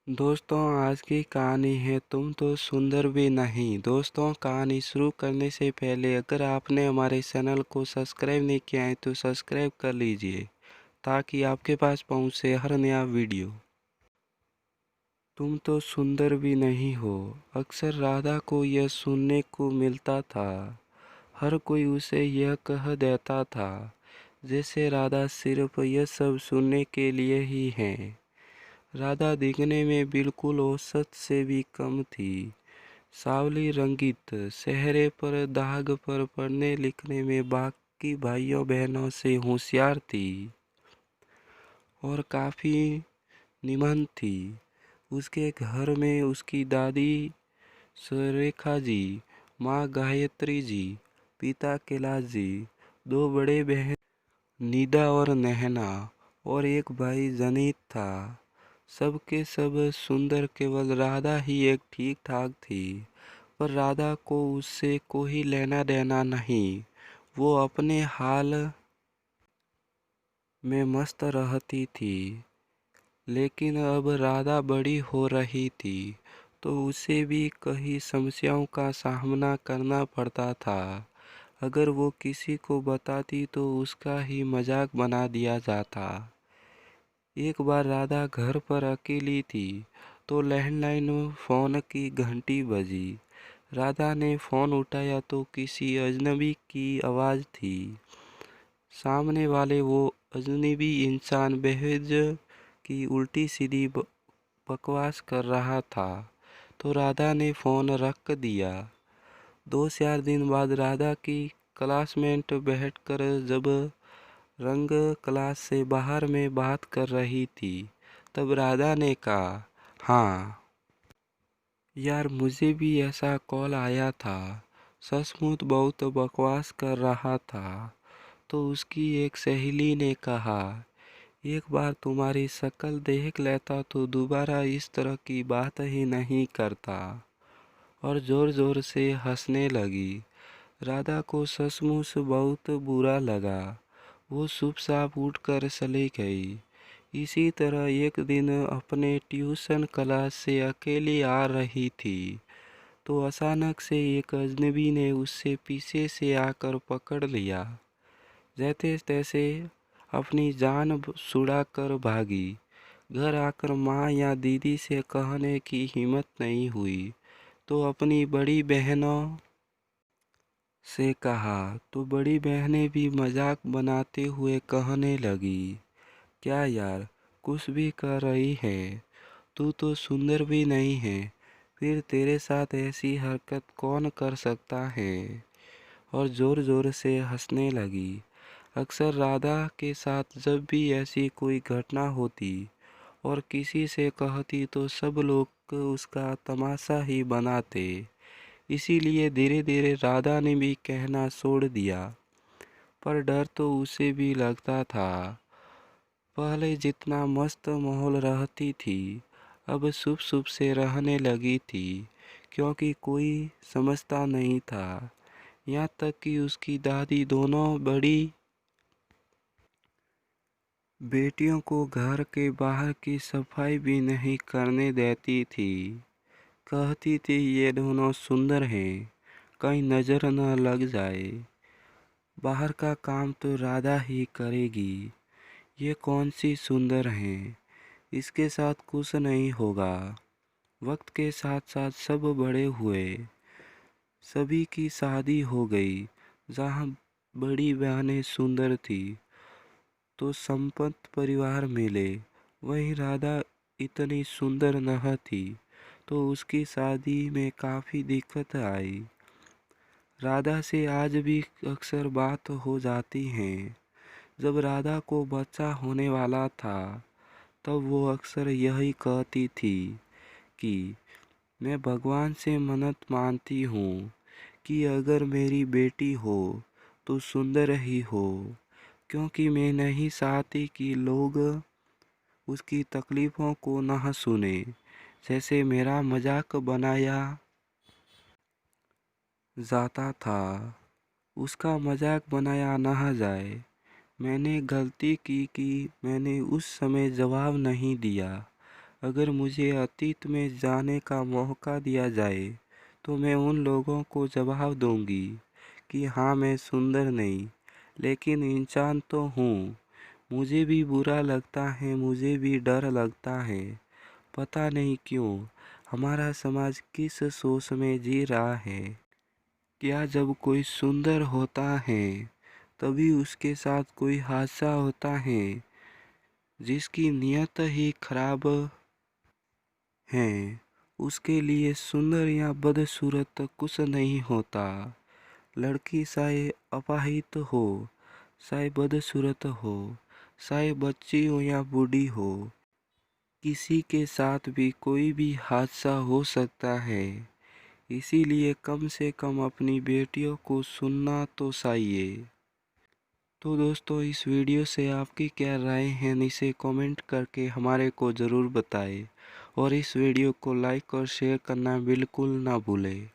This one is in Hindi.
दोस्तों आज की कहानी है तुम तो सुंदर भी नहीं। दोस्तों कहानी शुरू करने से पहले अगर आपने हमारे चैनल को सब्सक्राइब नहीं किया है तो सब्सक्राइब कर लीजिए ताकि आपके पास पहुंचे हर नया वीडियो। तुम तो सुंदर भी नहीं हो। अक्सर राधा को यह सुनने को मिलता था। हर कोई उसे यह कह देता था जैसे राधा सिर्फ यह सब सुनने के लिए ही है। राधा दिखने में बिल्कुल औसत से भी कम थी। सांवली रंगीत चेहरे पर दाग पर पढ़ने लिखने में बाकी भाइयों बहनों से होशियार थी और काफी निमन थी। उसके घर में उसकी दादी सुरेखा जी, माँ गायत्री जी, पिता कैलाश जी, दो बड़े बहन निदा और नहना और एक भाई जनीत था। सब के सब सुंदर, केवल राधा ही एक ठीक ठाक थी। पर राधा को उससे कोई लेना देना नहीं। वो अपने हाल में मस्त रहती थी। लेकिन अब राधा बड़ी हो रही थी तो उसे भी कई समस्याओं का सामना करना पड़ता था। अगर वो किसी को बताती तो उसका ही मजाक बना दिया जाता। एक बार राधा घर पर अकेली थी तो लैंडलाइन फोन की घंटी बजी। राधा ने फोन उठाया तो किसी अजनबी की आवाज़ थी। सामने वाले वो अजनबी इंसान बहज की उल्टी सीधी बकवास कर रहा था तो राधा ने फोन रख दिया। 2-4 दिन बाद राधा की क्लासमेट बैठकर जब रंग क्लास से बाहर में बात कर रही थी तब राधा ने कहा, हाँ यार मुझे भी ऐसा कॉल आया था। सचमुच बहुत बकवास कर रहा था। तो उसकी एक सहेली ने कहा, एक बार तुम्हारी शक्ल देख लेता तो दोबारा इस तरह की बात ही नहीं करता। और जोर जोर से हंसने लगी। राधा को सचमुच बहुत बुरा लगा। वो चुपचाप उठकर चली गई। इसी तरह एक दिन अपने ट्यूशन क्लास से अकेली आ रही थी तो अचानक से एक अजनबी ने उससे पीछे से आकर पकड़ लिया। जैसे तैसे अपनी जान छुड़ा कर भागी। घर आकर माँ या दीदी से कहने की हिम्मत नहीं हुई तो अपनी बड़ी बहनों से कहा तो बड़ी बहनें भी मजाक बनाते हुए कहने लगी, क्या यार कुछ भी कर रही है, तू तो सुंदर भी नहीं है, फिर तेरे साथ ऐसी हरकत कौन कर सकता है। और जोर जोर से हंसने लगी। अक्सर राधा के साथ जब भी ऐसी कोई घटना होती और किसी से कहती तो सब लोग उसका तमाशा ही बनाते। इसीलिए धीरे धीरे राधा ने भी कहना छोड़ दिया। पर डर तो उसे भी लगता था। पहले जितना मस्त माहौल रहती थी अब शुभ शुभ से रहने लगी थी क्योंकि कोई समझता नहीं था। यहाँ तक कि उसकी दादी दोनों बड़ी बेटियों को घर के बाहर की सफाई भी नहीं करने देती थी। कहती थी ये दोनों सुंदर हैं, कहीं नजर न लग जाए। बाहर का काम तो राधा ही करेगी। ये कौन सी सुंदर हैं, इसके साथ कुछ नहीं होगा। वक्त के साथ साथ सब बड़े हुए। सभी की शादी हो गई। जहाँ बड़ी बहनें सुंदर थी तो संपन्न परिवार मिले, वहीं राधा इतनी सुंदर न थी तो उसकी शादी में काफ़ी दिक्कत आई। राधा से आज भी अक्सर बात हो जाती हैं। जब राधा को बच्चा होने वाला था तब वो अक्सर यही कहती थी कि मैं भगवान से मन्नत मानती हूँ कि अगर मेरी बेटी हो तो सुंदर ही हो, क्योंकि मैं नहीं चाहती कि लोग उसकी तकलीफ़ों को न सुने। जैसे मेरा मजाक बनाया जाता था, उसका मजाक बनाया ना जाए। मैंने गलती की कि मैंने उस समय जवाब नहीं दिया। अगर मुझे अतीत में जाने का मौका दिया जाए तो मैं उन लोगों को जवाब दूंगी कि हाँ, मैं सुंदर नहीं लेकिन इंसान तो हूँ। मुझे भी बुरा लगता है, मुझे भी डर लगता है। पता नहीं क्यों हमारा समाज किस सोच में जी रहा है। क्या जब कोई सुंदर होता है तभी उसके साथ कोई हादसा होता है जिसकी नीयत ही खराब है, उसके लिए सुंदर या बदसूरत कुछ नहीं होता। लड़की चाहे अपाहिज हो, चाहे बदसूरत हो, चाहे बच्ची हो या बूढ़ी हो, किसी के साथ भी कोई भी हादसा हो सकता है। इसीलिए कम से कम अपनी बेटियों को सुनना तो चाहिए। तो दोस्तों, इस वीडियो से आपकी क्या राय है इसे कमेंट करके हमारे को ज़रूर बताएं और इस वीडियो को लाइक और शेयर करना बिल्कुल ना भूलें।